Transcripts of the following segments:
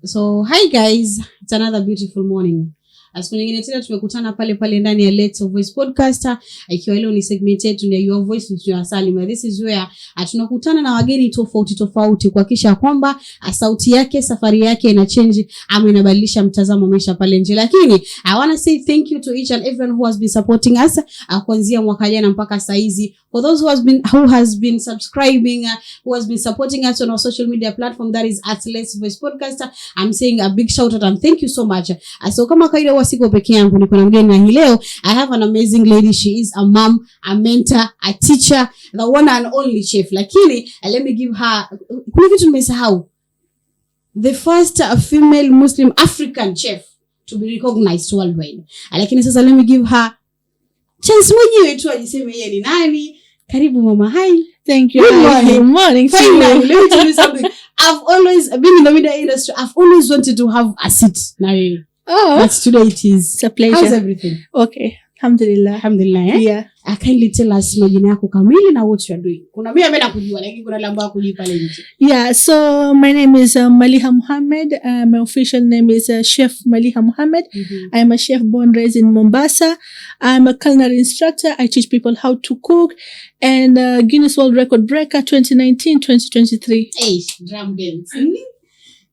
So, hi guys, it's another beautiful morning. Siku nyingine tena tumekutana pale ndani ya Let's Voice podcast. Ikiwa leo ni segment yetu ya Your Voice with Salim. This is where tunakutana na wageni tofauti kuhakikisha kwamba sauti yake, safari yake ina change ama inabadilisha mtazamo wa maisha pale nje. Lakini I want to say thank you to each and everyone who has been supporting us kuanzia mwaka jana mpaka saa hizi. For those who has been subscribing, who has been supporting us on our social media platform, that is at Let's Voice podcast. I'm saying a big shout out and thank you so much. So kama kawaida siko peke yangu, niko na mgeni na hii leo. I have an amazing lady. She is a mom, a mentor, a teacher, the one and only chef. Lakini let me give her, kuna kitu nimesahau, the first female Muslim African chef to be recognized worldwide. Lakini sasa let me give her chance mwenyewe tu ajiseme yeye ni nani. Karibu mama. Hi. Thank you. Good morning. Finally, let me tell you something. I've always been in the media industry. I've always wanted to have a seat. But today it is. It's a pleasure. How's everything? Okay. Alhamdulillah. Alhamdulillah. Yeah. Kindly tell us majina yako kamili na what you are doing. Kuna mimi ambaye nakujua lakini kuna lamba kujui pale nje. Yeah, so my name is Maliha Mohammed. My official name is Chef Maliha Mohammed. I am a chef born raised in Mombasa. I'm a culinary instructor. I teach people how to cook, and Guinness World Record breaker 2019-2023. Hey, drum bells.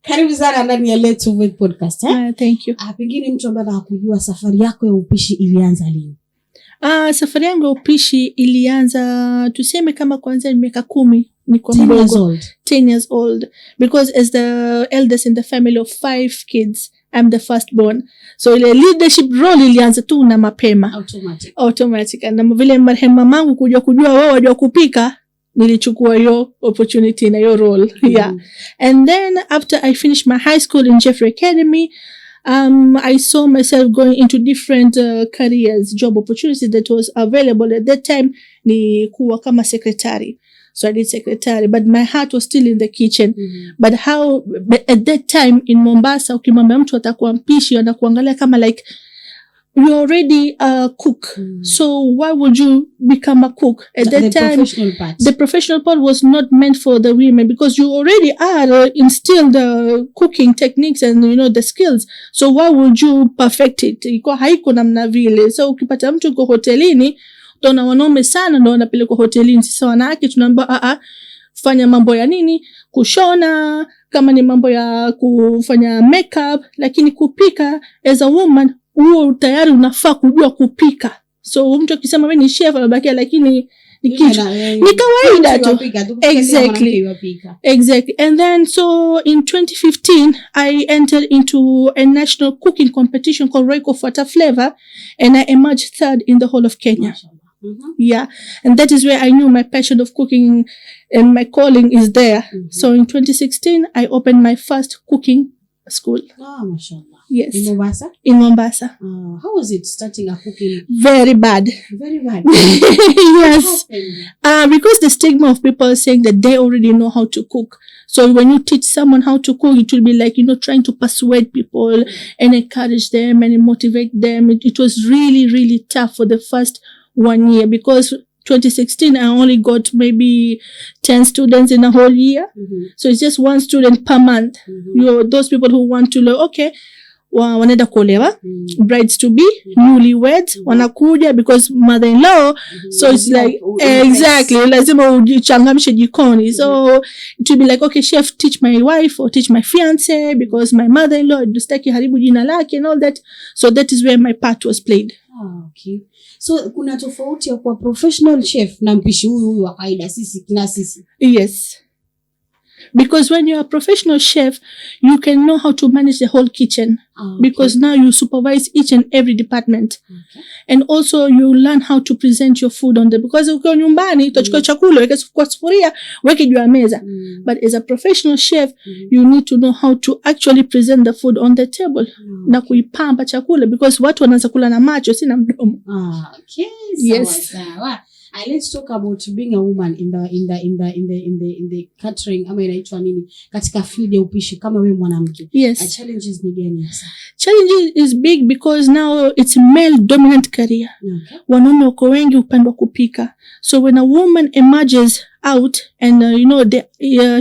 Karibu sana ndani ya Let's Voice podcast. Thank you. Pengine mtu ambaye hakujua safari yako ya upishi ilianza lini? Safari yangu ya upishi ilianza tuseme kama kwanza miaka 10 niko mdogo. 10 years old, because as the eldest in the family of 5 kids, I'm the firstborn. So ile leadership role ilianza tu na mapema. Automatic. Na vile marehemu mamangu kujua wao wajua kupika, nilichukua hiyo opportunity na hiyo role. Yeah. And then after I finished my high school in Jeffrey Academy, I saw myself going into different careers, job opportunities that was available at that time. Ni kuwa kama secretary. So I did secretary, but my heart was still in the kitchen. But at that time in Mombasa, ukimwambia mtu atakuwa mpishi, anakuangalia kama like, you already a cook. So why would you become a cook? At that time, the professional part was not meant for the women, because you already are instilled the cooking techniques and the skills. So why would you perfect it? Iko haiko namna vile. So ukipata mtu kwa hotelini, utaona wanaume sana ndio wanapelekwa hotelini. Sasa wanawake tunaambiwa fanya mambo ya nini? Kushona, kama ni mambo ya kufanya makeup, lakini kupika as a woman huo tayari unafaa kujua kupika. So mtu akisema wewe ni chef anabakia, lakini ni kitu ni kawaida tu. Exactly. And then so in 2015 I entered into a national cooking competition called Royco Fata Flavor, and I emerged 3rd in the whole of Kenya. Yeah, and that is where I knew my passion of cooking and my calling is there. So in 2016 I opened my first cooking school. Mashallah. Yes. In Mombasa? In Mombasa. How was it starting a cooking? Very bad. Very bad. Yes. Because the stigma of people saying that they already know how to cook. So when you teach someone how to cook, it will be like, trying to persuade people and encourage them and motivate them. It was really, really tough for the first 1 year, because 2016 I only got maybe 10 students in a whole year. So it's just 1 student per month. Those people who want to learn, okay, wanaenda kuolewa, brides to be, newlyweds, wanakuja because mother-in-law. So it's like, exactly, lazima ujichangamshe jikoni. So it will be like, okay, chef, teach my wife or teach my fiance, because my mother-in-law dustaki haribu jina lake and all that. So that is where my part was played. Okay. So kuna tofauti ya kuwa professional chef na mpishi huyu wa kawaida sisi. Yes. Because when you're a professional chef, you can know how to manage the whole kitchen. Because now you supervise each and every department. And also you learn how to present your food on the, because ukiwa nyumbani utachukua chakula weka kwa sufuria weke juu ya meza. But as a professional chef, you need to know how to actually present the food on the table. Na kuipamba chakula, because watu wanaanza kula na macho si na mdomo. Okay. Yes. Sawa. Let's talk about being a woman in the catering, ama inaitwa nini, katika field ya upishi kama wewe mwanamke. Yes. Challenges ni gani hasa? Challenges is big because now it's a male dominant career. Wanaume wako wengi upande wa kupika. So when a woman emerges out and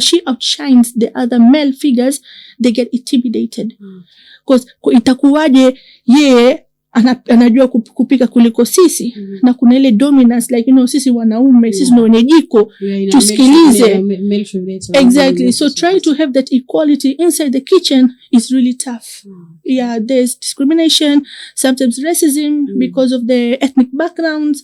she outshines the other male figures, they get intimidated. Because itakuwaje yeye anajua kupika kuliko sisi, na kuna ile dominance like sisi wanaume, sisi ndio wenye jiko, tusikilize. Exactly. So trying to have that equality inside the kitchen is really tough. Yeah, there's discrimination, sometimes racism because of the ethnic backgrounds.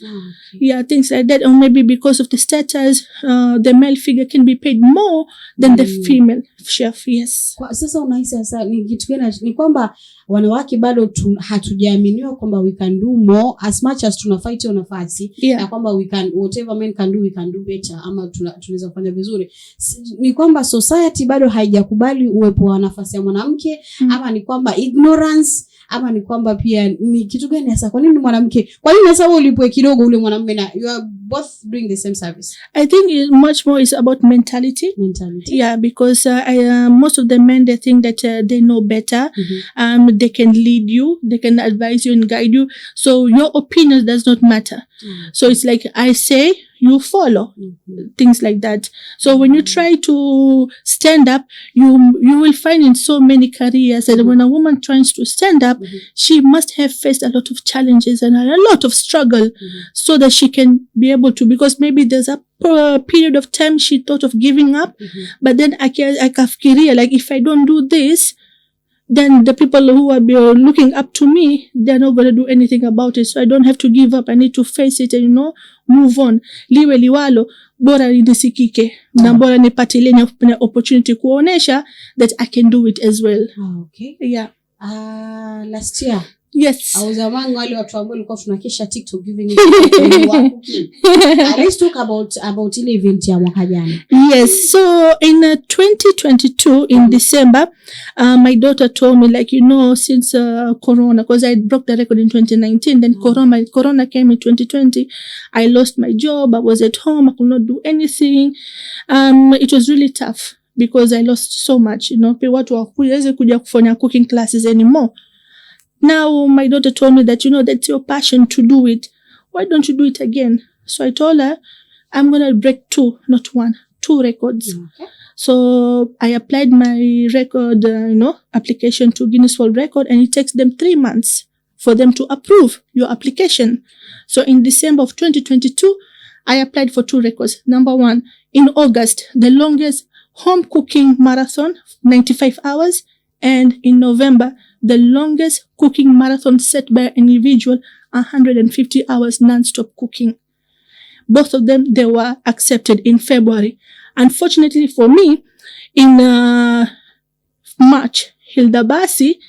Yeah, things like that, or maybe because of the status, the male figure can be paid more than the female chef. Yes. Sasa unahisi sasa ni kitu gani? Ni kwamba wanawake bado hatujaaminiwa kwamba we can do more as much as tuna fight hiyo nafasi, na kwamba we can, whatever men can do, we can do better, ama tunaweza kufanya vizuri. Ni kwamba society bado haijakubali uwepo wa nafasi ya mwanamke, ama ni kwamba ignorance, ama ni kwamba pia ni kitu gani hasa? Kwa nini mwanamke, kwa nini sasa wewe ulipwe kidogo ule mwanamume na you are both doing the same service? I think much more is about mentality. Yeah, because most of the men, they think that they know better. They can lead you, they can advise you and guide you, so your opinion does not matter. So it's like I say, you follow. Things like that. So when you try to stand up, you will find in so many careers that when a woman tries to stand up, she must have faced a lot of challenges and a lot of struggle so that she can be able to, because maybe there's a period of time she thought of giving up, but then akafikiria like, if I don't do this, then the people who are looking up to me, they're not going to do anything about it. So I don't have to give up. I need to face it and, move on. Liwe liwalo, bora nisikike. Na bora nipate ile opportunity kuonesha that I can do it as well. Okay. Yeah. Last year. Yes. Auzamangu wale watu ambao walikuwa tunakesha TikTok giving it. Let's talk about ile event ya mwaka jana. Yes. So in 2022 in December, my daughter told me like, since Corona, because I broke the record in 2019, then Corona came in 2020. I lost my job. I was at home. I could not do anything. It was really tough because I lost so much. Watu hawakuweza kuja kufanya cooking classes anymore. Now, my daughter told me that, that's your passion to do it. Why don't you do it again? So I told her, I'm going to break 2, not 1, 2 records. Okay. So I applied my record, application to Guinness World Record, and it takes them 3 months for them to approve your application. So in December of 2022, I applied for 2 records. Number 1, in August, the longest home cooking marathon, 95 hours. And in November, the longest cooking marathon set by an individual, 150 hours non-stop cooking. Both of them, they were accepted in February. Unfortunately for me, in March, Hilda Basi,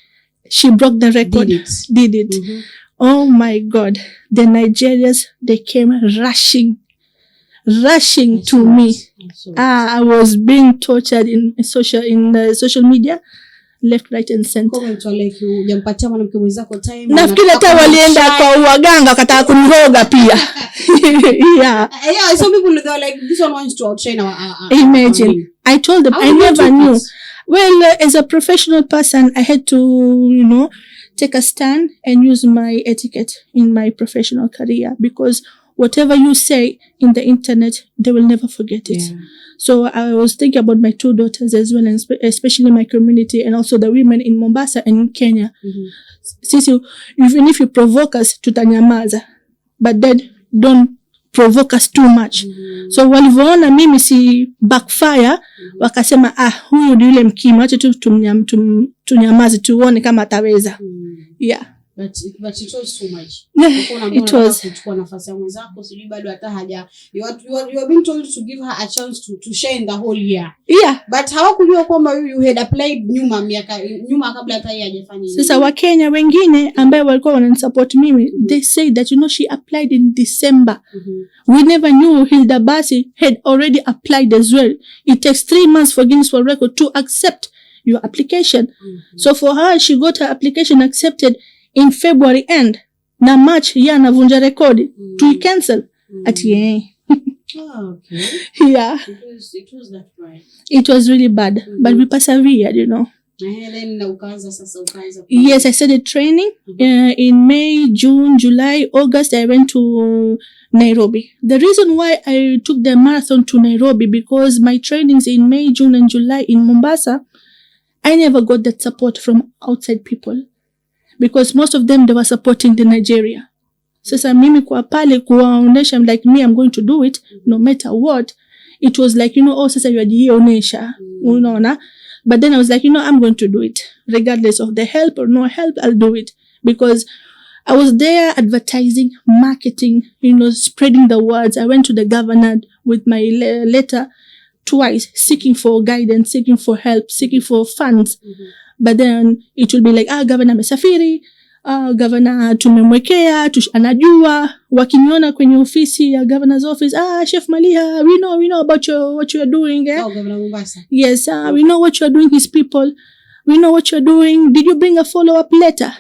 she broke the record. Did it. Oh my God. The Nigerians, they came rushing to me. I was being tortured in social media. Left, right and center. Comment like hujampatia mwanamke mwenzako time. Nafikiri hata walienda kwa waganga wakataka kuniroga pia. Yeah. Yeah, some people they are like, this one wants to outshine our imagine. I told them I never knew. Well, as a professional person, I had to, take a stand and use my etiquette in my professional career, because whatever you say in the internet, they will never forget it. Yeah. So I was thinking about my 2 daughters as well, and especially my community, and also the women in Mombasa and in Kenya. Since even if you provoke us, tutanyamaza, but then don't provoke us too much. So walivyoona mimi si backfire, wakasema huyu ni yule mkima, acha tu tunyamaze tuone kama ataweza. Yeah. But it was too much. It was. Kuchukua nafasi ya mwenzako, sijui bado hata haja. You are being told to give her a chance to shine the whole year. Yeah. But hawakujua kwamba you had applied nyuma kabla hata yeye hajafanya. Sasa Wakenya wengine ambao walikuwa wananisupport mimi, they say that she applied in December. We never knew Hilda Basi had already applied as well. It takes 3 months for Guinness World Record to accept your application. So for her, she got her application accepted in February end. Na March anavunja rekodi to cancel at yeah. Okay. Yeah. It was that bad. It was really bad, but we persevered, Then ukaanza. Yes, I started training in May, June, July, August. I went to Nairobi. The reason why I took the marathon to Nairobi, because my trainings in May, June and July in Mombasa, I never got that support from outside people, because most of them, they were supporting the Nigeria. Sasa mimi kwa pale kuwaonesha, I'm like, I'm going to do it no matter what. It was like, sasa yajionesha, unaona. But then I was like, I'm going to do it. Regardless of the help or no help, I'll do it. Because I was there advertising, marketing, spreading the words. I went to the governor with my letter twice, seeking for guidance, seeking for help, seeking for funds. But then it will be like, governor mesafiri, governor tumemwekea, anajua, wakiniona kwenye ofisi ya governor's office, Chef Maliha, we know about what you are doing. Governor Mombasa. Yes, we know what you are doing, his people. We know what you are doing. Did you bring a follow-up letter?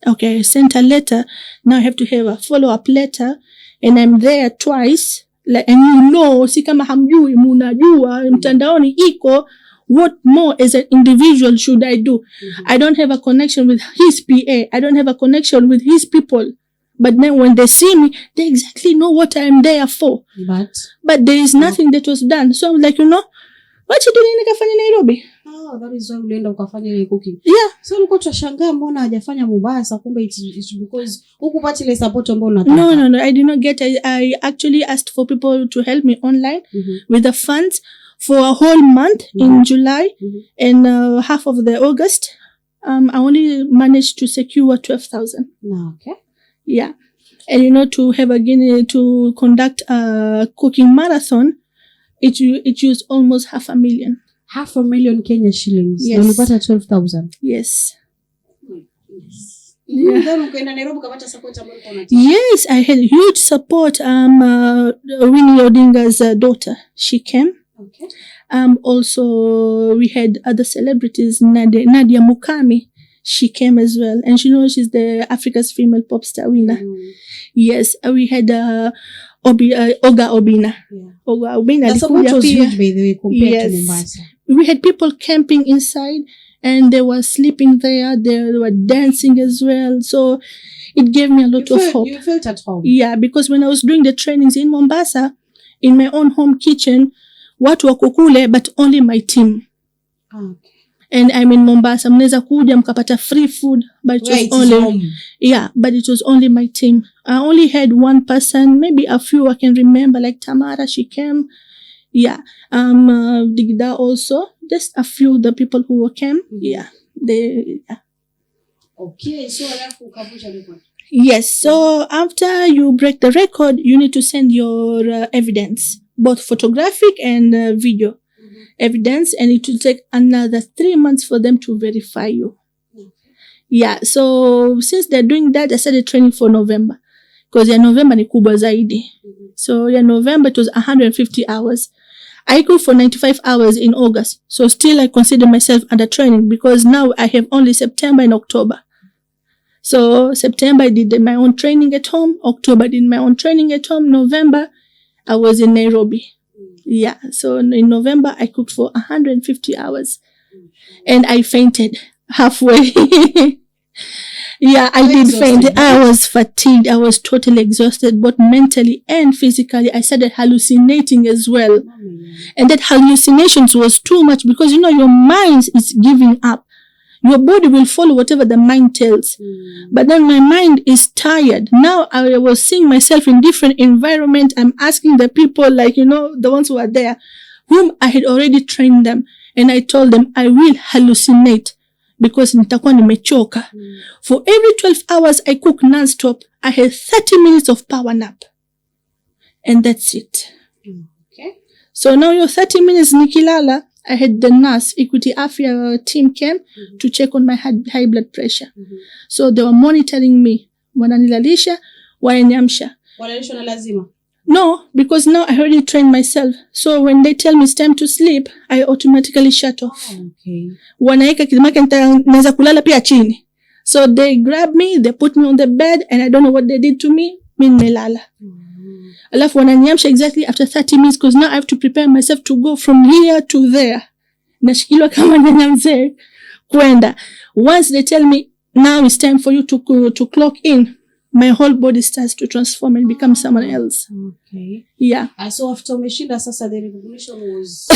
Okay, I sent a letter. Now I have to have a follow-up letter, and I'm there twice. And si kama hamjui, munajua, mtandaoni iko. What more as an individual should I do? I don't have a connection with his PA. I don't have a connection with his people. But then when they see me, they exactly know what I'm there for. But there is nothing that was done. So I'm like, what you doing nikafanya Nairobi? That is why ulienda ukafanya cooking. Yeah. So ulikuwa tunashangaa mbona hajafanya Mombasa, kumbe it's because hukupata ile support ambayo unataka. No, I did not get it. I actually asked for people to help me online with the funds for a whole month in July and half of the August. I only managed to secure 12,000. Okay. Yeah. And to have to conduct a cooking marathon, it used almost 500,000. 500,000 Kenya shillings. Yes. You got 12,000. Yes. Yeah. Yes, I had huge support. Winnie Odinga's daughter, she came. Okay. Also we had other celebrities, Nadia Mukami, she came as well, and she's the Africa's female pop star winner. Yes, we had Oga Obina. Yeah. Oga Obina. The support was huge, by the way, compared to Mombasa. We had people camping inside, and they were sleeping there. They were dancing as well. So it gave me a lot of hope. You felt at home. Yeah, because when I was doing the trainings in Mombasa, in my own home kitchen, watu wako kule, but only my team. Okay. And I'm in Mombasa. Mnaweza kuja mkapata free food, but it was only but it was only my team. I only had one person, maybe a few I can remember, like Tamara, she came. Yeah. Digda also. Just a few the people who came. Yeah. Okay, so alafu ukavunja record. Yes. So after you break the record, you need to send your evidence, both photographic and video evidence, and it will take another 3 months for them to verify you. Yeah, so since they're doing that, I started training for November, because November ni kubwa zaidi. So November it was 150 hours. I go for 95 hours in August, so still I consider myself under training, because now I have only September and October. So September I did my own training at home, October I did my own training at home, November I was in Nairobi. Yeah, so in November I cooked for 150 hours and I fainted halfway. Yeah, I did faint. I was fatigued. I was totally exhausted, both mentally and physically. I started hallucinating as well. And that hallucinations was too much, because your mind is giving up. Your body will follow whatever the mind tells. But then my mind is tired. Now I was seeing myself in different environment. I'm asking the people, the ones who are there, whom I had already trained them. And I told them, I will hallucinate, because nitakuwa nimechoka. For every 12 hours I cook non-stop, I had 30 minutes of power nap. And that's it. Okay. So now your 30 minutes nikilala, I had the nurse, Equity Afya team came to check on my high blood pressure. So they were monitoring me. Wananilalisha, wananiamsha. Wanalisha na lazima? No, because now I already trained myself. So when they tell me it's time to sleep, I automatically shut off. Okay. Wanaeka kidimake naweza kulala pia chini. So they grab me, they put me on the bed, and I don't know what they did to me. Mimi nimelala. Alafu wananiamsha exactly after 30 minutes, because now I have to prepare myself to go from here to there. nashikiliwa kama nyanya mzee kwenda. Once they tell me now it's time for you to clock in, my whole body starts to transform and become someone else. Okay. Yeah. So after umeshinda sasa, the recognition was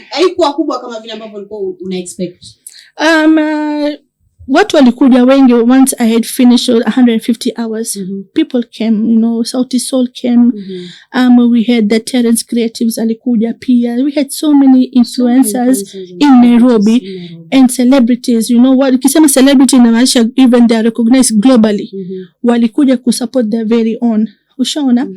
haikuwa kubwa kama vile ambavyo ulikuwa una expect. Watu walikuja wengi. Once I had finished 150 hours, people came, Sauti Sol came. We had the Terence Creatives alikuja pia. We had so many influencers in Nairobi and celebrities. What ukisema celebrity inamaanisha even they are recognized globally. Walikuja kusupport their very own. Ushaona?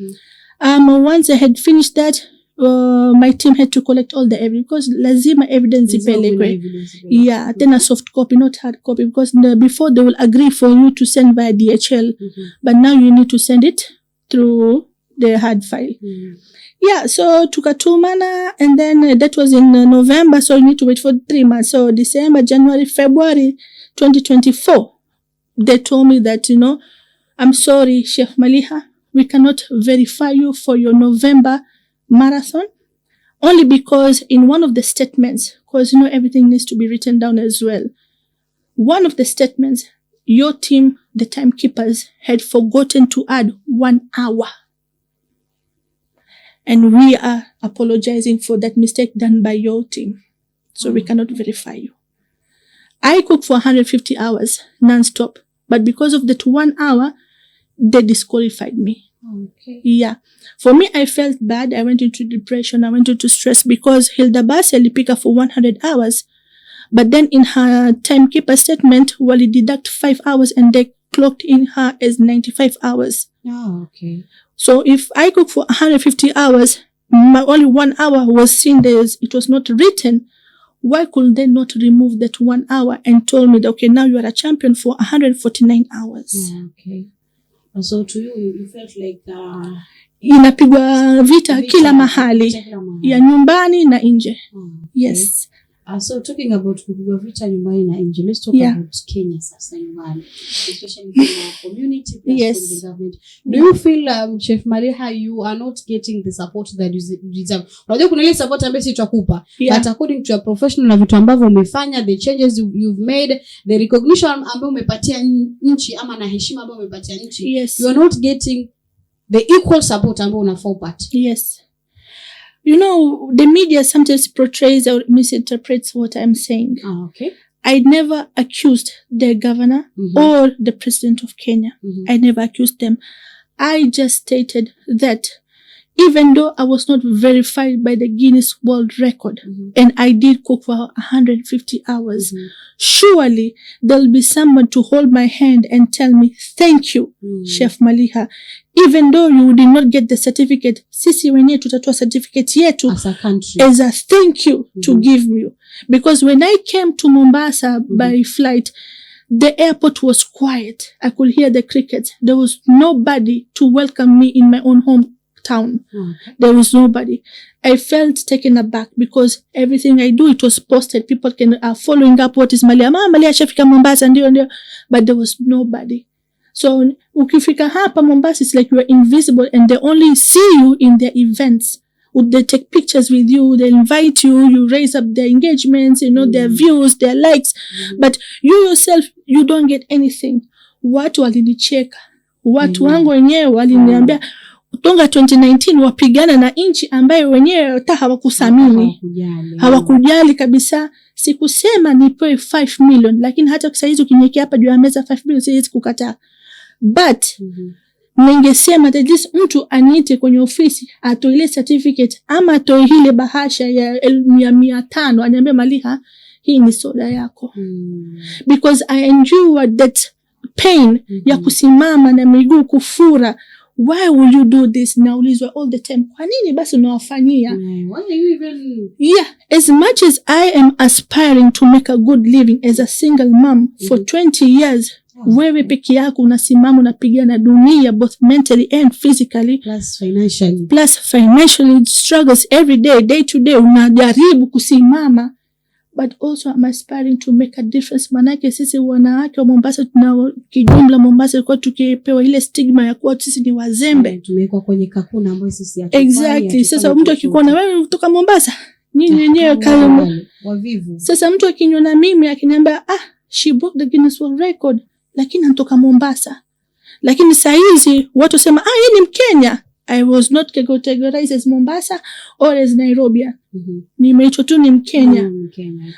Once I had finished that, my team had to collect all the evidence because lazima evidence ipelekwe. Yeah, then a soft copy, not hard copy, because before they will agree for you to send via DHL, but now you need to send it through the hard file. Yeah, so tukatumana, and then that was in November, so you need to wait for 3 months. So December, January, February 2024, they told me that, I'm sorry, Chef Maliha, we cannot verify you for your November marathon, only because in one of the statements, because everything needs to be written down as well, one of the statements, your team, the timekeepers, had forgotten to add 1 hour, and we are apologizing for that mistake done by your team, so we cannot verify you. I cooked for 150 hours non-stop, but because of that 1 hour, they disqualified me. Okay. Yeah. For me, I felt bad. I went into depression. I went into stress because Hilda Basi alipika for 100 hours. But then in her timekeeper statement, wali deduct 5 hours and they clocked in her as 95 hours. Oh, okay. So if I cook for 150 hours, my only 1 hour was seen as it was not written. Why could they not remove that 1 hour and told me that, okay, now you are a champion for 149 hours? Yeah, okay. So to you felt like inapigwa vita kila mahali, ya nyumbani na nje. Okay. Yes. So talking about kupigwa vita nyumbani na nje, let's talk about Kenya sasa nyumbani, especially from our community plus from the government. Do you feel Chef Maliha, you are not getting the support that you deserve? Unajua kuna ile support ambayo si tutakupa, but according to your professional na vitu ambavyo umefanya, the changes you've made, the recognition ambayo umepatia nchi ama na heshima ambayo umepatia nchi, you are not getting the equal support ambayo unafaa upate. Yes. The media sometimes portrays or misinterprets what I'm saying. Okay. I never accused the governor or the president of Kenya. I never accused them. I just stated that even though I was not verified by the Guinness World Record and I did cook for 150 hours, surely there'll be someone to hold my hand and tell me, thank you, Chef Maliha. Even though you did not get the certificate, sisi wenyewe tutatoa certificate yetu as a country, as a thank you to give you. Because when I came to Mombasa by flight, the airport was quiet. I could hear the crickets. There was nobody to welcome me in my own hometown. There was nobody. I felt taken aback because everything I do, it was posted. People are following up what is Maliha. Maliha shafika Mombasa, ndio. But there was nobody. So ukifika hapa Mombasa, it's like you are invisible and they only see you in their events. They take pictures with you, they invite you, you raise up their engagements, their views, their likes. But you yourself, you don't get anything. Watu walinicheka. Watu wangu wenyewe waliniambia, Tonga 2019 wapigana na nchi ambayo wenyewe hata hawakusamini. Hawakujali kabisa. Sikusema nipewe 5 million, lakini hata sasa hizo kinyekea hapa juu ya meza 5 million siwezi kukataa. But ningesema that this mtu aniite kwenye ofisi atoe ile certificate ama atoe ile bahasha ya 500 aniambie Maliha, hii ni soda yako. Because I endured that pain ya kusimama na miguu kufura. Why will you do this? Naulizwa all the time. Kwa nini basi unawafanyia? Why are you even... Yeah, as much as I am aspiring to make a good living as a single mom for 20 years, wewe peke yako unasimama unapigana dunia both mentally and physically plus financially struggles every day to day, unajaribu kusimama. But also I'm aspiring to make a difference. Manake sisi wanawake wa Mombasa tuna kijumla Mombasa kwa tukipewa ile stigma ya kuwa sisi ni wazembe. Tumekuwa kwenye kakuna ambayo sisi hatufai. Exactly. Sasa mtu akikuona wewe kutoka Mombasa, nyinyi wenyewe kama wavivu. Sasa mtu akiniona mimi akiniambia she broke the Guinness World Record, lakini anatoka Mombasa. Lakini saa hizi watu sema yeye ni Mkenya. I was not categorized as Mombasa or as Nairobi. Nimeitwa tu ni Mkenya.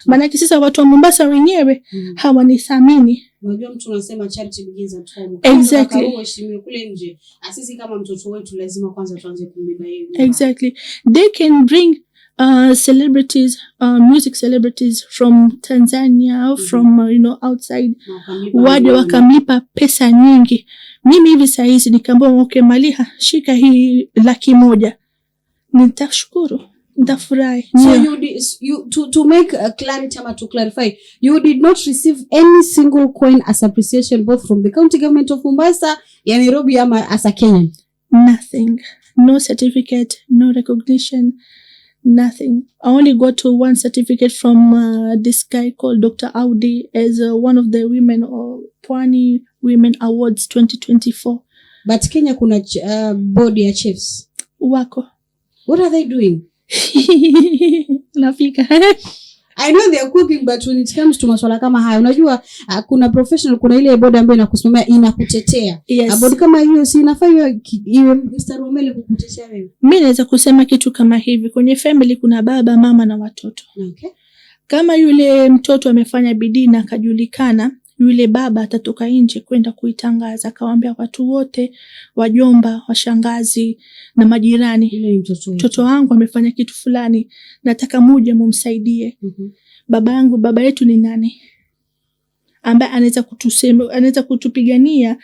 Maana sasa watu wa Mombasa wenyewe hawanithamini. Unajua mtu unasema charity begins at home. Exactly. Kule nje. Sisi kama mtoto wetu lazima kwanza tuanze kumbeba yeye. Exactly. They can bring celebrities, music celebrities from Tanzania, from outside, waje wakamlipa pesa nyingi. Mimi hivi saa hizi nikamwambia okay Maliha, shika hii 100,000. Nitashukuru, nitafurahi. So you to make a clarity ama to clarify, you did not receive any single coin as appreciation both from the County Government of Mombasa ya Nairobi ama as a Kenyan? Nothing. No certificate, no recognition. Nothing. I only got one certificate from this guy called Dr. Audi as one of the women or Pwani Women Awards 2024. But Kenya kuna board ya chefs. Wako. What are they doing? Nafika. I know they are cooking, but when it comes to maswala kama haya, unajua kuna professional, kuna ile board ambayo inakusimamia, inakutetea. Yes. Board kama hiyo si inafaa iwe mstari wa mbele kukutetea wewe. Mimi naweza kusema kitu kama hivi, kwenye family kuna baba, mama na watoto. Okay. Kama yule mtoto amefanya bidii na akajulikana, yule baba atatoka nje kwenda kuitangaza, akawaambia watu wote, wajomba, washangazi na majirani, ile mtoto wangu amefanya kitu fulani, nataka muje mumsaidie. Baba yetu ni nani ambaye anaweza kutusema, anaweza kutupigania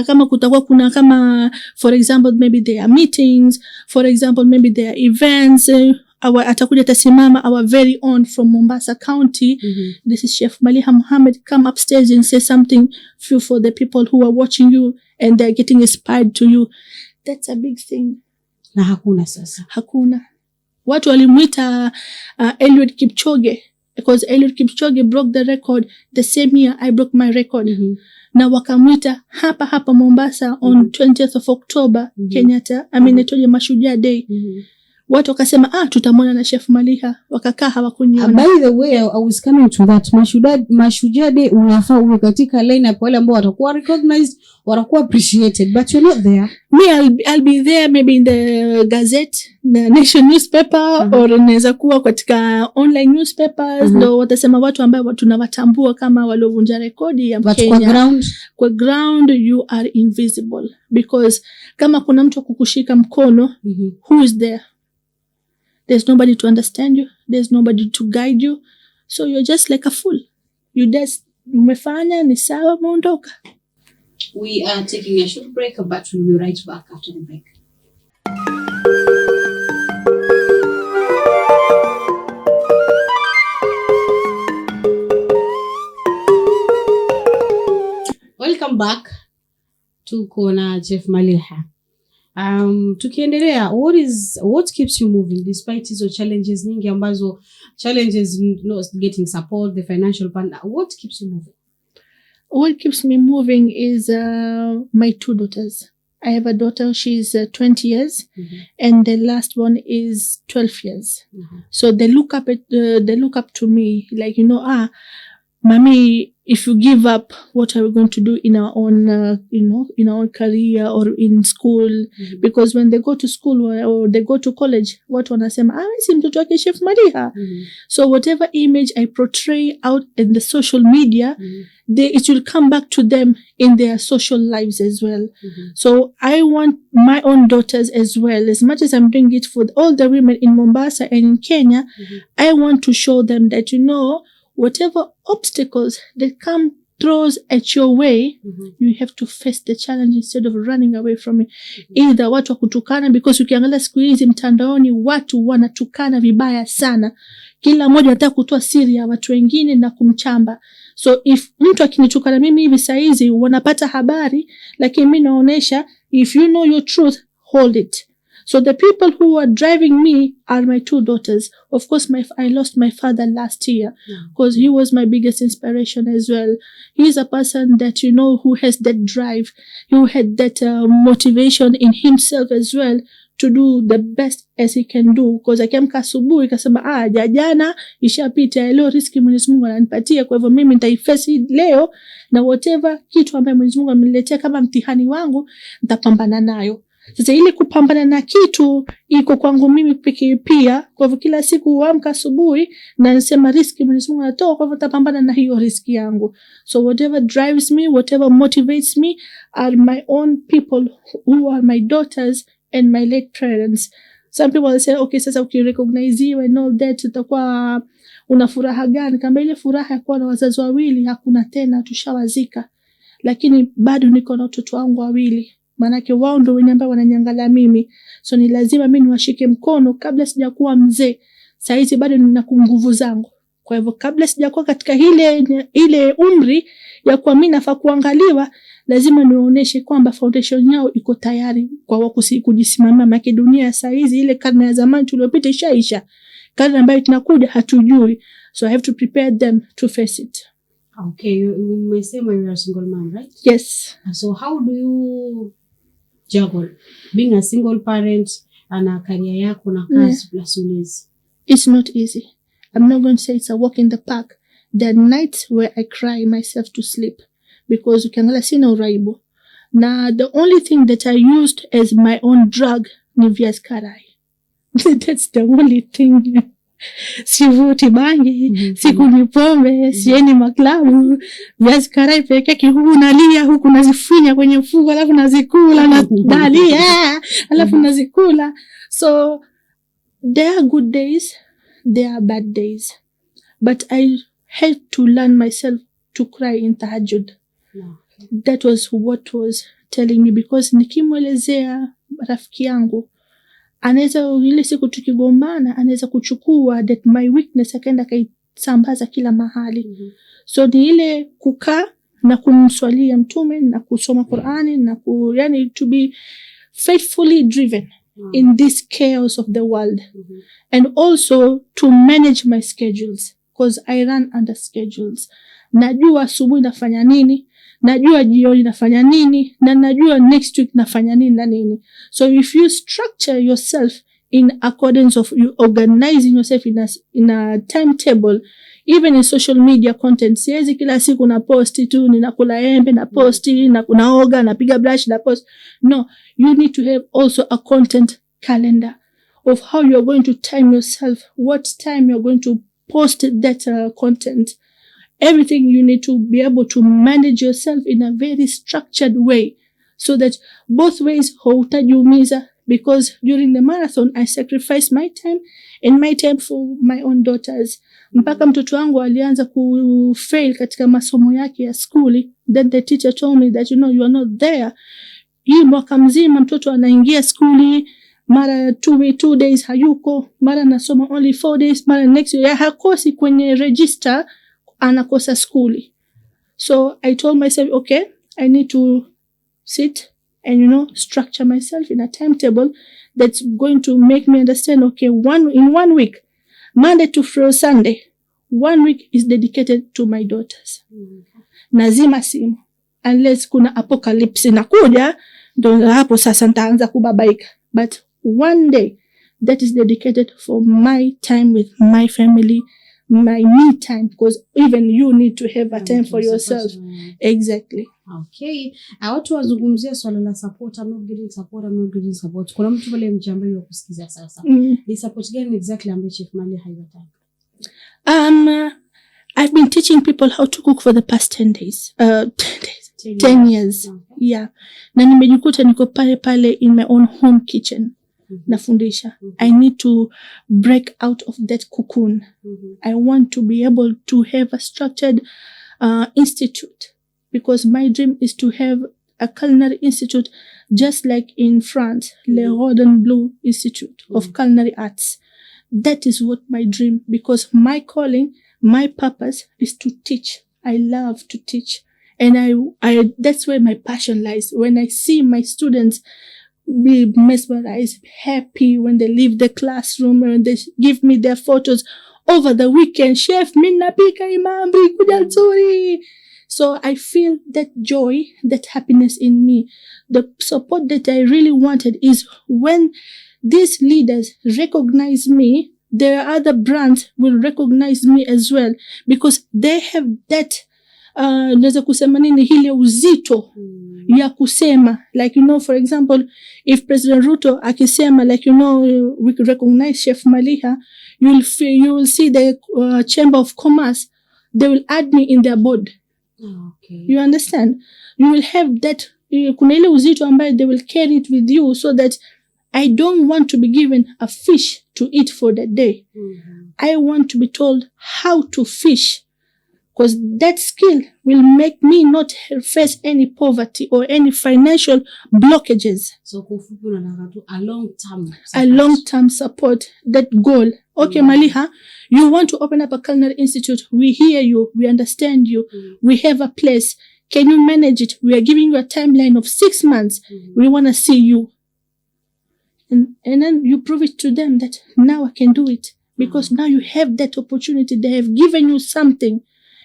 kama kutakuwa kuna kama for example maybe there are meetings, for example maybe there are events, atakuja tasimama our very own from Mombasa County. This is Chef Maliha Mohammed, come upstairs and say something few for the people who are watching you and they're getting inspired to you. That's a big thing. Na hakuna sasa. Hakuna. Watu walimuita Eliud Kipchoge because Eliud Kipchoge broke the record the same year I broke my record. Na wakamuita hapa Mombasa on 20th of October Kenyatta, itoje Mashujaa Day. Watu wakasema tutamwona na Chef Maliha, wakakaa hawakuniona. By the way, I was coming to that. Mashujaa Day unafaa uwe katika lineup wale ambao watakuwa recognized, watakuwa appreciated, but you're not there. Me, I'll be there maybe in the Gazette, the Nation newspaper, or naweza kuwa katika online newspapers. Ndio watasema watu ambao tunawatambua kama waliovunja rekodi ya Kenya. Kwa ground you are invisible because kama kuna mtu kukushika mkono, who is there? There's nobody to understand you. There's nobody to guide you. So you're just like a fool. You just umefanya ni sawa, umeondoka. We are taking a short break, but we'll be right back after the break. Welcome back to Kona Chef Maliha. Tukiendelea, what keeps you moving despite hizo challenges nyingi ambazo not getting support, the financial partner, what keeps you moving? What keeps me moving is my 2 daughters. I have a daughter, she's 20 years and the last one is 12 years. So they look up to me like, Mommy, if you give up, what are we going to do in our own, in our own career or in school? Because when they go to school or they go to college, what wanasema, si mtoto wake Chef Maliha. So whatever image I portray out in the social media, it will come back to them in their social lives as well. So I want my own daughters as well, as much as I'm doing it for all the women in Mombasa and in Kenya, I want to show them that, whatever obstacles that come throws at your way, you have to face the challenge instead of running away from it. Either watu wa kutukana, because ukiangalia siku hizi mtandaoni watu wanatukana vibaya sana. Kila mmoja anataka kutoa siri ya watu wengine na kumchamba. So if mtu akinitukana mimi hivi saa hizi wanapata habari, lakini mimi naonesha if you know your truth, hold it. So the people who are driving me are my 2 daughters. Of course, I lost my father last year because he was my biggest inspiration as well. He's a person that, who has that drive, who had that motivation in himself as well to do the best as he can do, because akiamka asubuhi kasema jana ishapita, leo riski Mwenyezi Mungu ananipatia, kwa hivyo mimi nitaiface leo na whatever kitu ambaye Mwenyezi Mungu ameniletea kama mtihani wangu nitapambana nayo. Sasa ile kupambana na kitu iko kwangu mimi pekee pia, kwa hivyo kila siku huamka asubuhi na nasema riski Mwenyezi Mungu anatoa, kwa hivyo nitapambana na hiyo riski yangu. So whatever drives me, whatever motivates me are my own people who are my daughters and my late parents. Some people say, okay, sasa ukirecognize and all that utakuwa una furaha gani? Kama ile furaha ya kuwa na wazazi wawili hakuna tena, tushawazika. Lakini bado niko na watoto wangu wawili, manake wao ndio wenye ambao wananiangalia mimi. So ni lazima mimi niwashike mkono kabla sijakuwa mzee. Sasa hizi bado nina nguvu zangu. Kwa hivyo kabla sijakuwa katika ile umri ya kuwa mimi nafaa kuangaliwa, lazima niwaoneshe kwamba foundation yao iko tayari kwa wao kujisimamia. Maana dunia sasa hizi, ile karne ya zamani tuliyopita ishaisha, karne ambayo tunakuja hatujui. So I have to prepare them to face it. Okay, you may say you are a single man, right? Yes. So how do you juggle being a single parent and a career yako na kazi plus ulezi? It's not easy. I'm not going to say it's a walk in the park. There are nights where I cry myself to sleep because ukiangalia sina uraibu. Na the only thing that I used as my own drug ni viazi karai. That's the only thing. Sivuti bangi, sikunywi pombe, sieni maklabu, viazi karai peke yake, huku nalia, huku nazifunya kwenye mfuko, alafu nazikula na dalia, alafu nazikula. So there are good days, there are bad days. But I had to learn myself to cry in tahajjud. That was what was telling me, because nikimwelezea rafiki yangu, anaweza ile siku tukigombana anaweza kuchukua that my weakness akaenda kaisambaza kila mahali. So ni ile kukaa na kumswalia mtume na kusoma Qur'ani na yani to be faithfully driven in this chaos of the world. And also to manage my schedules, because I run under schedules. Najua asubuhi nafanya nini, najua jioni nafanya nini, na najua next week nafanya nini na nini. So if you structure yourself in accordance of you organizing yourself in a timetable, even in social media content, siwezi kila siku na posti tu, ninakula embe na posti, na kunaoga, napiga blush na post. No, you need to have also a content calendar of how you're going to time yourself, what time you're going to post that content. Everything you need to be able to manage yourself in a very structured way, so that both ways hautajiumiza, because during the marathon I sacrificed my time and my time for my own daughters. Mpaka mtoto wangu alianza kufail katika masomo yake ya skuli, then the teacher told me that you are not there. Hii mwaka mzima mtoto anaingia skuli, mara 2 days hayuko, mara nasoma only 4 days, mara next year hakosi kwenye register, anakosa skuli. So I told myself, okay, I need to sit and structure myself in a timetable that's going to make me understand, okay, in 1 week, Monday to Friday, Sunday, 1 week is dedicated to my daughters. Nazima simu unless kuna apocalypse inakuja, ndo hapo sasa nitaanza kubabaika. But 1 day that is dedicated for my time with my family, my me time, because even you need to have a time for yourself. Exactly. Okay. Watu wazungumzia swala la support, I'm not getting support. Kuna mtu pale mjambo wa kusikiza sasa. Ni support gani exactly ambayo Chef Maliha hayataka? I've been teaching people how to cook for the past 10 days. 10 years. Okay. Yeah. Na nimejikuta niko pale in my own home kitchen. Nafundisha. I need to break out of that cocoon. I want to be able to have a structured institute, because my dream is to have a culinary institute just like in France, Le Cordon Bleu Institute of Culinary Arts. That is what my dream, because my calling, my purpose is to teach. I love to teach. And I that's where my passion lies. When I see my students be mesmerized, happy when they leave the classroom and they give me their photos over the weekend. Chef, mimi napika imambi kuja nzuri. So I feel that joy, that happiness in me. The support that I really wanted is when these leaders recognize me, there are other brands will recognize me as well, because they have that naweza kusema nini, hile uzito ya kusema, like, for example, if President Ruto akisema, like, we could recognize Chef Maliha, you will see the Chamber of Commerce, they will add me in their board. Okay. You understand? You will have that, kuna ile uzito ambayo they will carry it with you, so that I don't want to be given a fish to eat for the day. I want to be told how to fish, because that skill will make me not face any poverty or any financial blockages. So kufupi unataka tu a long term support, that goal. Okay, Maliha, you want to open up a culinary institute. We hear you. We understand you. We have a place. Can you manage it? We are giving you a timeline of 6 months. We want to see you. And then you prove it to them that now I can do it. Because now you have that opportunity. They have given you something.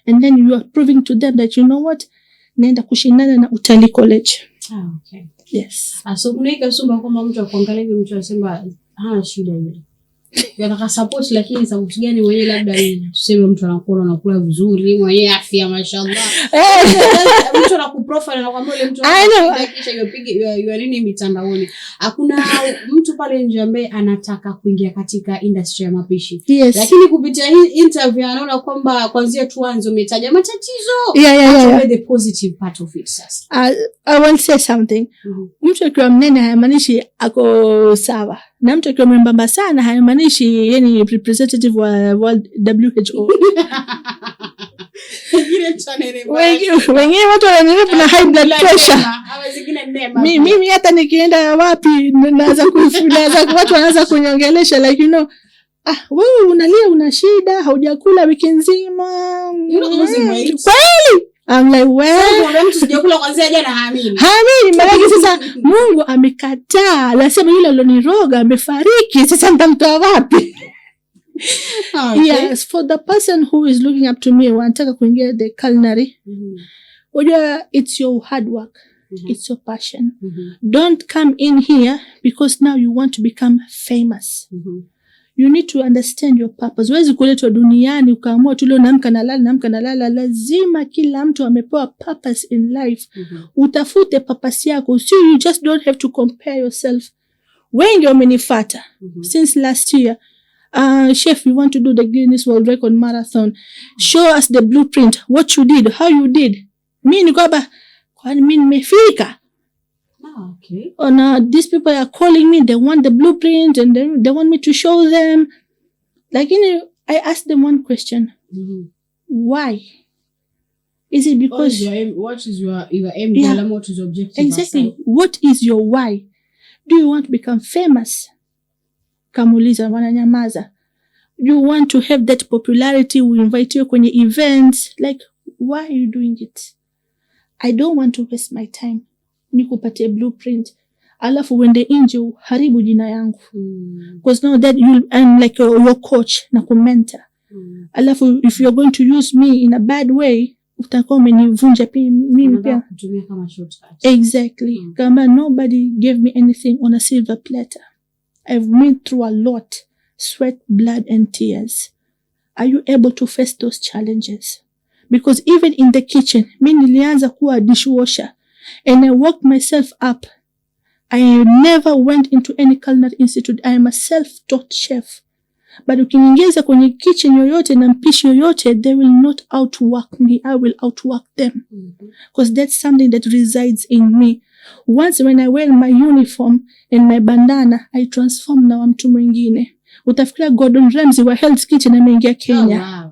And then you are proving to them that, you know what, naenda kushindana na Utalii College. Okay. Yes. So kunaika sumba kwamba mtu akuangalia hivi, mtu anasema hana shida yule. Yanataka support, lakini support gani mwenyewe, labda tuseme mtu anakula vizuri, mwenye afya mashallah. Mtu anakuprofile anakuambia yule mtu kisha yopige nini mitandaoni. Hakuna mtu pale nje ambaye anataka kuingia katika industry ya mapishi. Yes. Lakini kupitia hii interview anaona kwamba kwanza tuanze umetaja matatizo. Yeah. The positive part of it sasa. I will say something. Mtu akiwa mnene hayamaanishi ako sawa. Na mtu akiwa mwembamba sana hayamaanishi yeye representative wa World WHO. Wengine watu wananenepa na high blood pressure. Mimi hata nikienda wapi naanza watu wanaanza kuniongelesha, like, wewe unalia, una shida, haujakula wiki nzima. Kweli? I'm like, well, mtu sijakula kwanza jana haamini. Maana sasa Mungu amekataa. Anasema yule aloniroga amefariki. Sasa nitamtoa wapi? Okay. Yes, for the person who is looking up to me, wanataka kuingia the culinary. It's your hard work. It's your passion. Don't come in here because now you want to become famous. You need to understand your purpose. Huwezi kuletwa duniani ukaamua tu leo naamka nalala. Lazima kila mtu amepewa purpose in life. Utafute purpose yako. So you just don't have to compare yourself. Wengi wamenifuata since last year. Chef, we want to do the Guinness World Record marathon. Show us the blueprint, what you did, how you did. Mimi niko hapa, kwani mimi nimefika? Okay. These people are calling me, they want the blueprint and they want me to show them. Like, I asked them one question. Why? Is it because... What is your aim? Yeah. What is your objective? Exactly. What is your why? Do you want to become famous? Kamuliza wananyamaza. You want to have that popularity, we invite you kwenye events. Like, why are you doing it? I don't want to waste my time. Nikupatie blueprint. Alafu wende nje haribu jina yangu. Because now that I'm like your coach na mentor. Alafu if you're going to use me in a bad way, utakuwa umenivunja mimi pia. Kutumia kama shortcut. Exactly. Kama nobody gave me anything on a silver platter. I've been through a lot. Sweat, blood and tears. Are you able to face those challenges? Because even in the kitchen, mimi nilianza kuwa dishwasher. And I worked myself up. I never went into any culinary institute. I am a self-taught chef. But ukiniingiza kwenye kitchen yoyote na mpishi yoyote, they will not outwork me. I will outwork them. Because that's something that resides in me. Once when I wear my uniform and my bandana, I transform na mtu mwingine. Utafikiria Gordon Ramsay wa Hell's Kitchen ameingia Kenya. Oh, wow.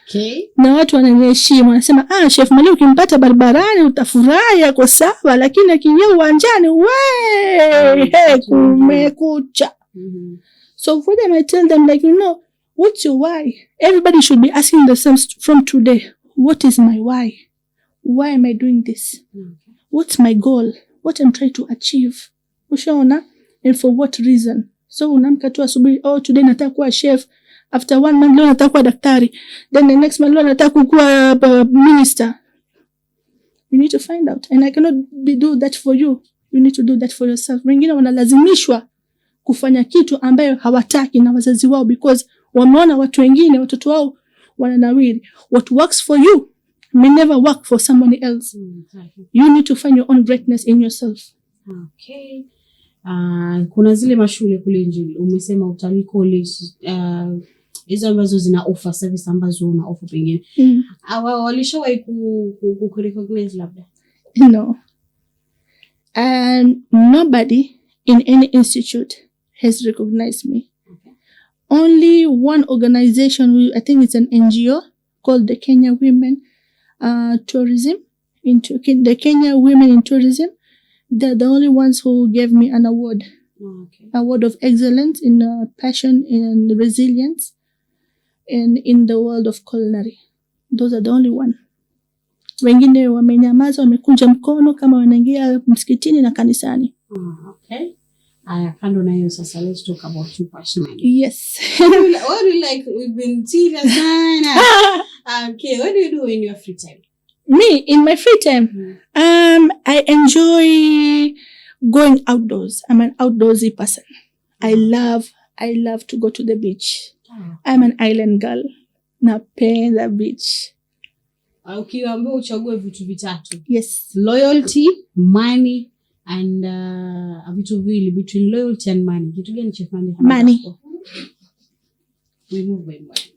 Okay. Na watu wananiheshimu, wanasema Chef Maliha ukimpata barabarani utafurahi, yako sawa, lakini akiingia uwanjani kumekucha. So for them I tell them, like, what's your why? Everybody should be asking themselves from today, what is my why? Why am I doing this? What's my goal? What I'm trying to achieve? Ushaona? And for what reason? So unamka tu asubuhi, today nataka kuwa chef. After 1 month leo nataka kuwa daktari. Then the next month leo nataka kuwa minister. You need to find out. And I cannot do that for you. You need to do that for yourself. Wengine wanalazimishwa kufanya kitu ambayo hawataki na wazazi wao because wameona watu wengine, watoto wao wananawiri. What works for you may never work for somebody else. Exactly. You need to find your own greatness in yourself. Okay. Kuna zile mashule kule nje umesema utalii college, hizo ambazo zina offer service ambazo una offer pengine. Walishawahi ku recognize labda? No. And nobody in any institute has recognized me. Okay. Only one organization, I think it's an NGO called the Kenya Women Tourism, the Kenya Women in Tourism. They're the only ones who gave me an award. Okay. Award of excellence in passion and resilience and in the world of culinary. Those are the only one. Wengine wamenyamaza, wamekunja mkono kama wanaingia msikitini na kanisani. Okay. Kando na hiyo sasa, let's talk about you personally. Yes. What do you like? We've been serious now. Okay, what do you do in your free time? Me, in my free time, I enjoy going outdoors. I'm an outdoorsy person. I love to go to the beach. I'm an island girl. Napenda beach. Ukiambiwa uchague vitu vitatu. Yes. Loyalty, money, and vitu vile between loyalty and money. Kitu gani Chef Maliha? Money. We move by money.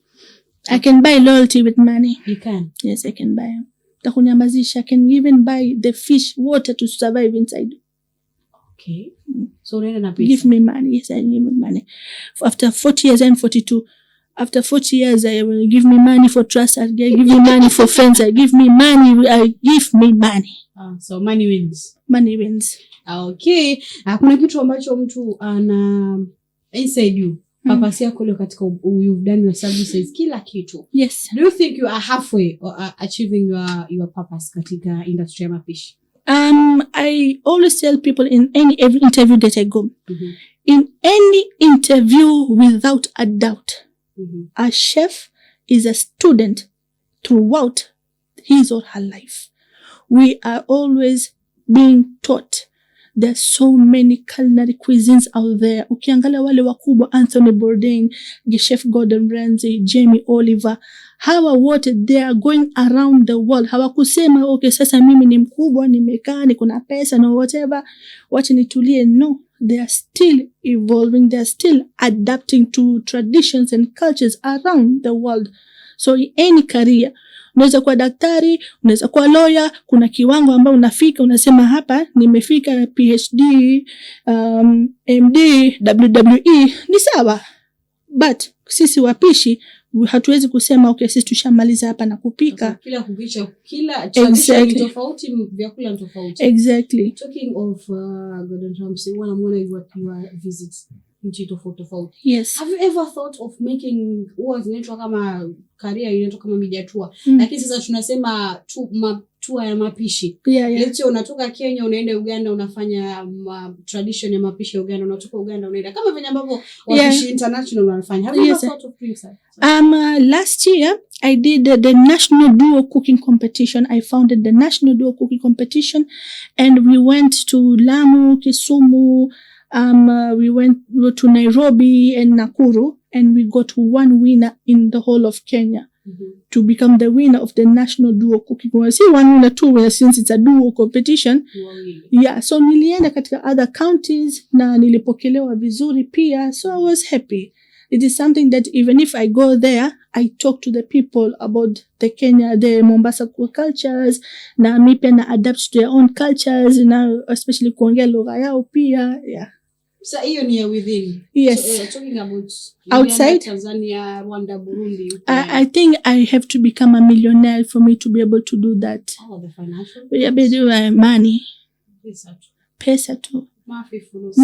I can buy loyalty with money. You can? Yes, I can buy. Takunyamazisha. I can even buy the fish, water to survive inside. Okay. So unaenda na pesa. Give me money. Yes, I give me money. After 40 years, I'm 42. After 40 years, I will give me money for trust. I give me money for friends. I give me money. So money wins. Money wins. Okay. Kuna kitu ambacho mtu ana inside you. Purpose yako leo katika you've done your services, kila kitu. Yes. Do you think you are halfway or achieving your purpose katika industry ya mapishi? I always tell people in every interview that I go, in any interview, without a doubt, a chef is a student throughout his or her life. We are always being taught. There's so many culinary cuisines out there. Ukiangalia wale wakubwa, Anthony Bourdain, Chef Gordon Ramsay, Jamie Oliver, hawa wote, they are going around the world. Hawakusema okay, sasa mimi ni mkubwa, nimekaa, niko na pesa na whatever, wacha nitulie. No, they are still evolving. They are still adapting to traditions and cultures around the world. So in any career, unaweza kuwa daktari, unaweza kuwa lawyer, kuna kiwango ambao unafika, unasema hapa nimefika PhD, MD, WWE, ni sawa. But sisi wapishi hatuwezi kusema okay, sisi tushamaliza hapa na kupika. Kila kupicha, kila chakula ni tofauti, vyakula ni tofauti. Exactly. Talking of Gordon Ramsay, wanamwona your visits nchi tofauti. Yes. Have you ever thought of making zinaitwa kama career, inaitwa kama media tour? Lakini sasa tunasema tour ya mapishi. Yeah. Let's say unatoka Kenya unaenda Uganda, unafanya tradition ya mapishi ya Uganda, unatoka Uganda unaenda kama vile ambavyo wapishi international wanafanya. Have you ever thought of doing that? Last year I did the National Duo Cooking Competition. I founded the National Duo Cooking Competition, and we went to Lamu, Kisumu, we went to Nairobi and Nakuru, and we got one winner in the whole of Kenya to become the winner of the National Duo Cooking. Well, see, one winner, two winners, since it's a duo competition. Yeah, so nilienda katika other counties na nilipokelewa vizuri pia, so I was happy. It is something that even if I go there, I talk to the people about the Mombasa cultures, na mi pia na adapt to their own cultures, na especially kuongea lugha yao pia. Yeah. So hiyo ni within. Yes. So, talking about outside Tanzania, Rwanda, Burundi. I think I have to become a millionaire for me to be able to do that. Oh, the financial. Yeah, but money. Pesa tu. Mafi fulus.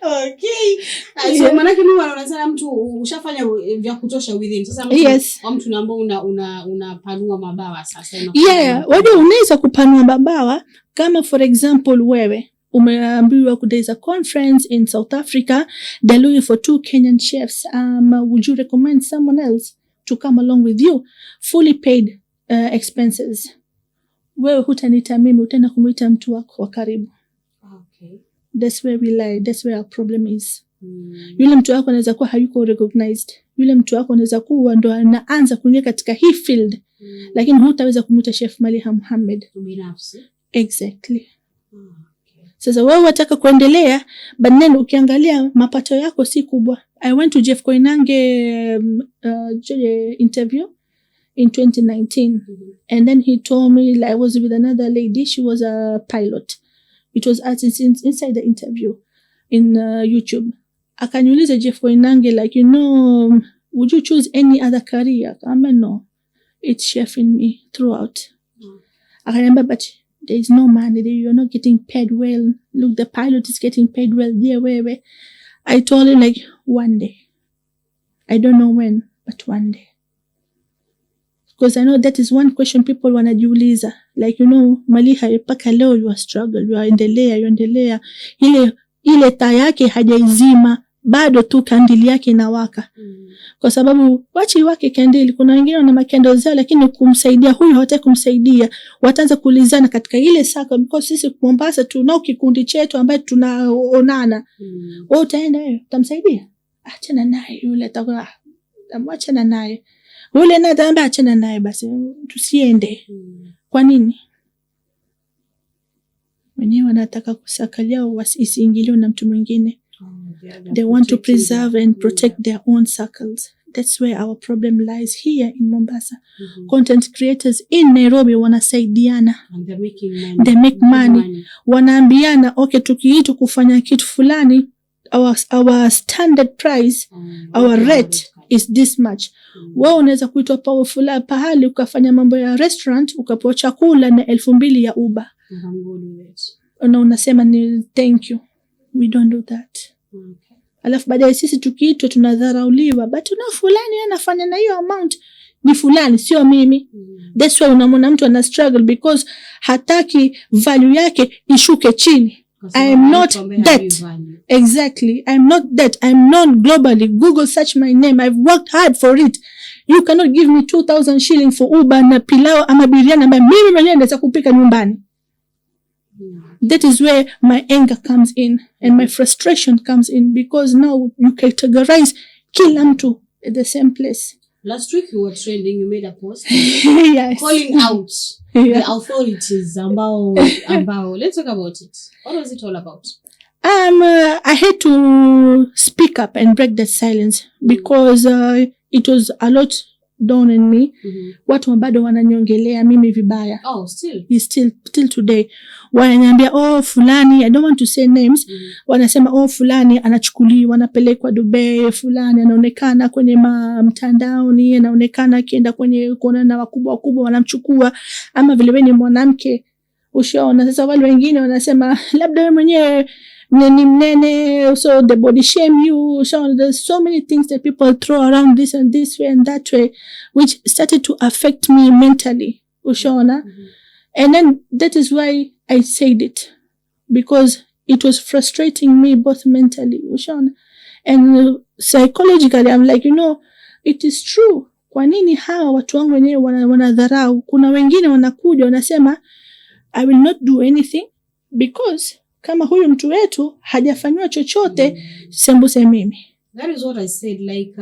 Okay. So manake mimi wanasema mtu ushafanya vya kutosha within. Sasa mtu ambao unapanua mabawa sasa. Yeah, wewe unaweza kupanua mabawa kama for example wewe umeambiwa there is a conference in South Africa, they're looking for 2 Kenyan chefs. Would you recommend someone else to come along with you, fully paid expenses. Wewe hutanita mimi, utaenda kumuita mtu wako wa karibu. Okay. That's where we lie. That's where our problem is. Yule mtu wako anaweza kuwa hayuko recognized. Yule mtu wako anaweza kuwa ndo anaanza kuingia katika hii field. Lakini hutaweza kumuita Chef Maliha Mohammed. Binafsi. Exactly. Sasa wewe wataka kuendelea, but then ukiangalia mapato yako si kubwa. I went to Jeff Koinange interview in 2019. And then he told me, like, I was with another lady, she was a pilot. It was inside the interview in YouTube. Akaniuliza Jeff Koinange, like, would you choose any other career? I'm like, no, it's chef in me throughout. Akaniambia, but there is no money there, you're not getting paid well. Look, the pilot is getting paid well. Yeah, where? I told him, like, one day. I don't know when, but one day. Because I know that is one question people wanajiuliza. Like, Maliha, paka leo you are struggle, you are endelea. Ile taa yake hajaizima, bado tu kandili yake inawaka. Kwa sababu wachi wake kandili, kuna wengine wana makendo zao lakini kumsaidia huyu hawataka kumsaidia. Wataanza kuulizana katika ile saka, because sisi Mombasa tunao kikundi chetu ambaye tunaonana. Wewe utaenda wewe, utamsaidia? Achana naye yule, atakuwa amwachana naye. Ule na damba achana naye basi, tusiende. Kwa nini? Wenyewe wanataka kusakalia wasiingiliwe na mtu mwingine. They want to preserve and protect their own circles. That's where our problem lies here in Mombasa. Content creators in Nairobi wanasaidiana. And they're making money. They make money. Wanaambiana, okay, tukiitu kufanya kitu fulani, our standard price, our rate is this much. Wewe unaweza kuitwa pahali ukafanya mambo ya restaurant, ukapewa chakula na 2,000 ya Uber. Na unasema ni thank you. We don't do that. Alafu baadaye sisi tukiitwa tunadharauliwa, but fulani anafanya na hiyo amount, ni fulani sio mimi. That's why unamwona mtu ana struggle because hataki value yake ishuke chini. I am not that. Exactly. I'm not that. I'm known globally. Google search my name. I've worked hard for it. You cannot give me 2,000 shillings for Uber na pilau ama biriani ambayo mimi mwenyewe naweza kupika nyumbani. That is where my anger comes in and my frustration comes in, because now you categorize kila mtu at the same place. Last week you were trending, you made a post yes. calling out the authorities ambao. Let's talk about it. What was it all about? I had to speak up and break that silence because it was a lot done on me. Watu bado wananyongelea mimi vibaya. Oh, still? Still today. Wananiambia, fulani, I don't want to say names. Wanasema, fulani anachukuliwa, anapelekwa Dubai, fulani anaonekana kwenye mtandaoni, anaonekana akienda kwenye kuona na wakubwa wanamchukua, ama vile ni mwanamke. Ushaona sasa wale wengine wanasema labda wewe mwenyewe ni mnene, so the body shame you. So there's so many things that people throw around this and this way and that way, which started to affect me mentally. Ushaona? And then that is why I said it, because it was frustrating me both mentally, Ushaona, and psychologically. I'm like, it is true. Kwa nini hawa watu wangu wenyewe wanadharau? Kuna wengine wanakuja wanasema I will not do anything because kama huyu mtu wetu hajafanywa chochote, sembuse mimi. That is what I said, like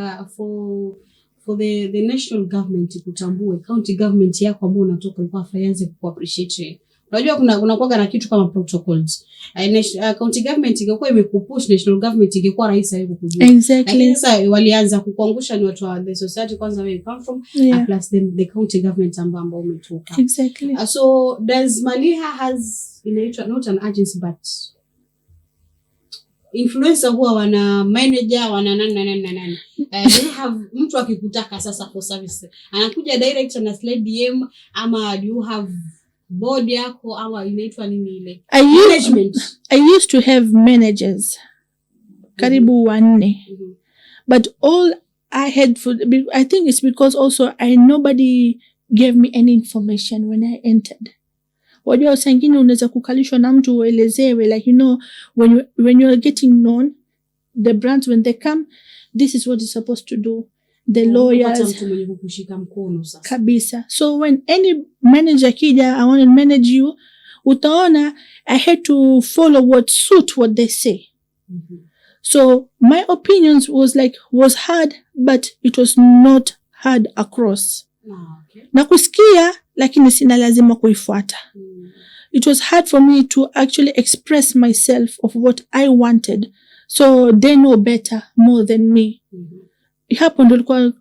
for the national government kutambue county government yako ambayo unatoka kwa fayanze ku appreciate. Unajua kuna kuaga na kitu kama protocols. County government ingekuwa imekupush, national government ingekuwa rahisi hapo kujua. Exactly. Lakini sasa walianza kukuangusha ni watu wa the society kwanza where you come from, plus the county government ambao umetoka. Exactly. So does Maliha has not an agency but influencer huwa wana manager, wana nani. They have mtu akikutaka sasa for service, anakuja direct na slide DM, ama do you have board yako ama inaitwa nini ile management? I used to have managers karibu 4, but all I had I think it's because also nobody gave me any information when I entered. Wajua sangine unaweza kukalishwa na mtu uelezewe, like when you are getting known, the brands when they come, this is what you're supposed to do, the lawyers. Mtu mwenye kukushika mkono sasa. Kabisa. So when any manager kija, I want to manage you, utaona I had to follow what they say. So my opinions was hard, but it was not hard across. Okay. Na kusikia, lakini sina lazima kuifuata. It was hard for me to actually express myself of what I wanted. So they know better more than me. Hapo ndo likuwa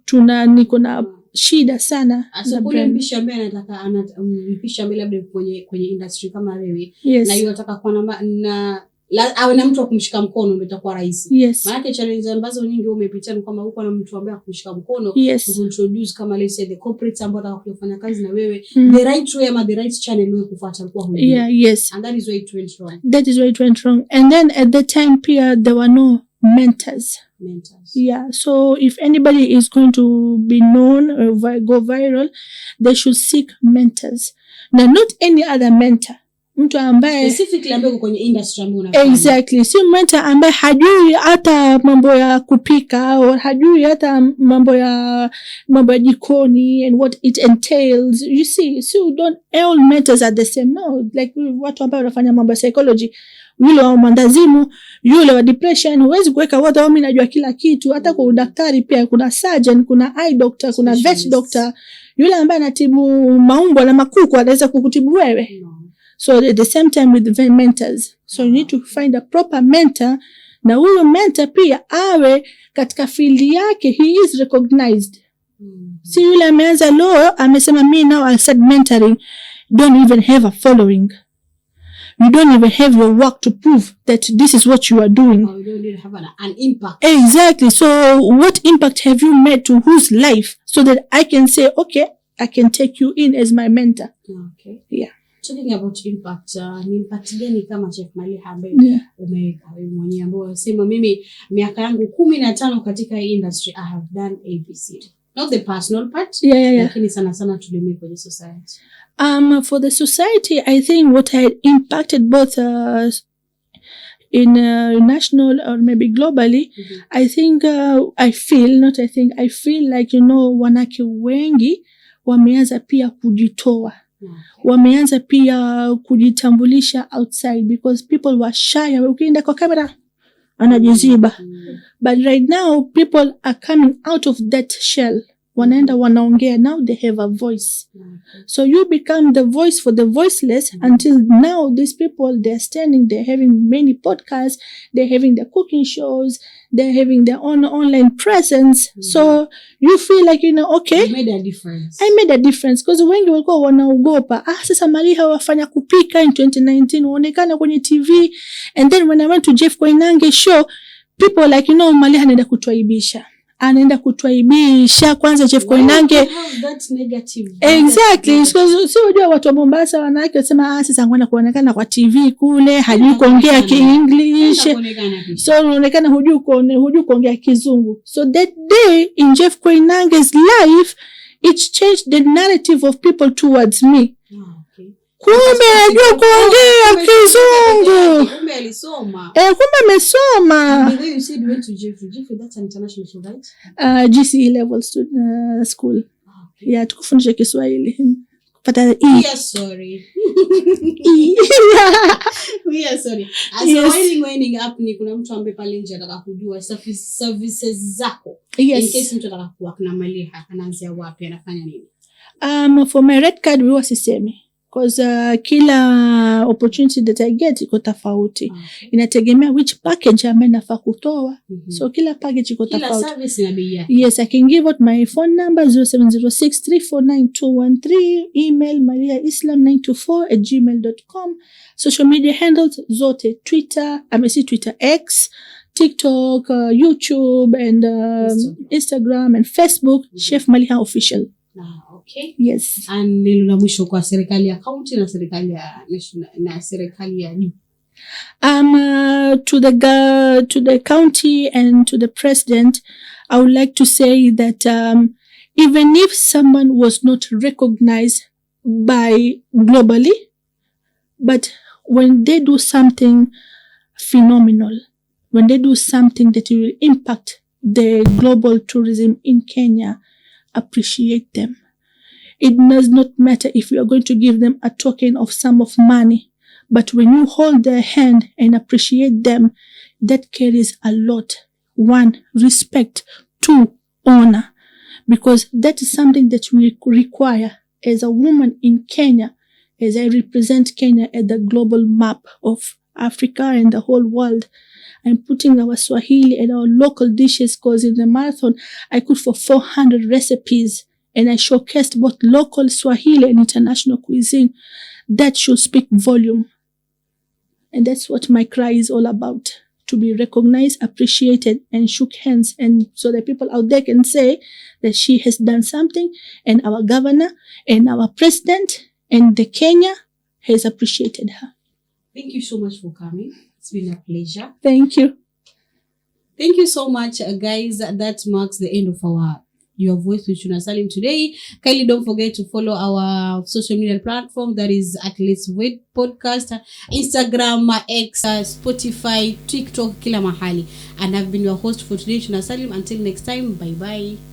niko na shida sana. Asakule mpisha ambaye anataka mpisha ambaye labda kwenye industry kama wewe. Yes. Na yotaka kuwa awe na mtu wa kumshika mkono ndio itakuwa rahisi. Yes. Maana challenge ambazo nyingi umepitia ni kama huko na mtu ambaye akumshika mkono, yes, kuintroduce kama let's say the corporates ambao wanataka kufanya kazi na wewe, the right way ama the right channel wewe kufuata kwa huyo. Yeah, yes. And that is where it went wrong. That is where it went wrong. And then at that time there were no mentors. Yeah, so if anybody is going to be known or go viral, they should seek mentors. Now, not any other mentor. Mtu ambaye specifically ambaye kwenye industry ambayo unafanya. Exactly. Si mentor ambaye hajui hata mambo ya kupika au hajui hata mambo ya jikoni and what it entails. You see, so don't all mentors are the same. No, like watu ambao wanafanya mambo ya psychology, yule wa mandazimu, yule wa depression, huwezi kuweka wote wao mimi najua kila kitu. Hata kwa udaktari pia kuna surgeon, kuna eye doctor, kuna vet doctor. Yule ambaye anatibu maumbo na makuku anaweza kukutibu wewe. So at the same time with the mentors. So you need to find a proper mentor. Na huyo mentor pia awe katika field yake, he is recognized. Si yule ameanza law, amesema me now I'll start mentoring. Don't even have a following. You don't even have your work to prove that this is what you are doing. Or you don't even have an impact. Exactly. So what impact have you made to whose life so that I can say, okay, I can take you in as my mentor. Okay. Yeah. Talking about impact, ni impact gani kama Chef Maliha ambaye umeweka wewe mwenyewe ambao unasema mimi miaka yangu 15 katika hii industry I have done ABC. Not the personal part, lakini sana tulimii kwenye society. For the society, I think what had impacted both in national or maybe globally, I think I feel like, wanawake wengi wameanza pia kujitoa. Wameanza pia kujitambulisha outside because people were shy. Ukienda kwa kamera anajiziba. But right now people are coming out of that shell. Wanaenda wanaongea, now they have a voice. So you become the voice for the voiceless. Until now these people, they're standing, they're having many podcasts, they're having their cooking shows, they're having their own online presence. So you feel like, okay, I made a difference. I made a difference. Because wengi walikuwa wanaogopa, sasa Maliha wafanya kupika in 2019 waonekana kwenye TV. And then when I went to Jeff Koinange's show, people like, Maliha anaenda kutuaibisha. Anaenda kutuaibisha kwanza Chef Koinange. That's negative. Exactly. So unajua watu wa Mombasa wanawake wasema sasa ngwana kuonekana kwa TV kule, hajui kuongea Kienglish. So unaonekana hujui kuongea Kizungu. So that day in Chef Koinange's life, it changed the narrative of people towards me. Kumbe ajua kuongea Kizungu. Kumbe alisoma. Kumbe amesoma. And then you said you went to Jeffrey. That's an international school, right? GCE level school. Okay. Yeah, tukufundisha Kiswahili. Pata Yes, sorry. We are sorry. Winding up ni kuna mtu ambaye pale nje anataka kujua services zako. Yes. In case mtu anataka kuwa kuna Maliha, anaanzia wapi, anafanya nini? For my red card huwa sisemi. Because kila opportunity that I get iko tofauti. Inategemea which package ambayo nafaa kutoa. So kila package iko tofauti. Kila service na bei yake. Yes, I can give out my phone number 0706349213, email mariaislam924@gmail.com, social media handles zote, Twitter, X, TikTok, YouTube and Instagram and Facebook, Chef Maliha Official. Okay. Yes. And neno la mwisho kwa serikali ya county na serikali ya national na serikali ya juu. To the county and to the president, I would like to say that even if someone was not recognized by globally, but when they do something phenomenal, when they do something that will impact the global tourism in Kenya appreciate them. It does not matter if you are going to give them a token of sum of money, but when you hold their hand and appreciate them, that carries a lot. 1, respect. 2, honor. Because that is something that we require as a woman in Kenya, as I represent Kenya at the global map of Africa and the whole world. I'm putting our Swahili and our local dishes, because in the marathon, I cooked for 400 recipes and I showcased both local Swahili and international cuisine. That should speak volume. And that's what my cry is all about. To be recognized, appreciated, and shook hands. And so that people out there can say that she has done something, and our governor and our president and the Kenya has appreciated her. Thank you so much for coming. It's been a pleasure. Thank you. Thank you so much, guys. That marks the end of our Your Voice with Chunaa Salim today. Kindly don't forget to follow our social media platform, that is at Let's Wait Podcast, Instagram, X, Spotify, TikTok, kila mahali. And I've been your host for today, Chunaa Salim. Until next time, bye bye.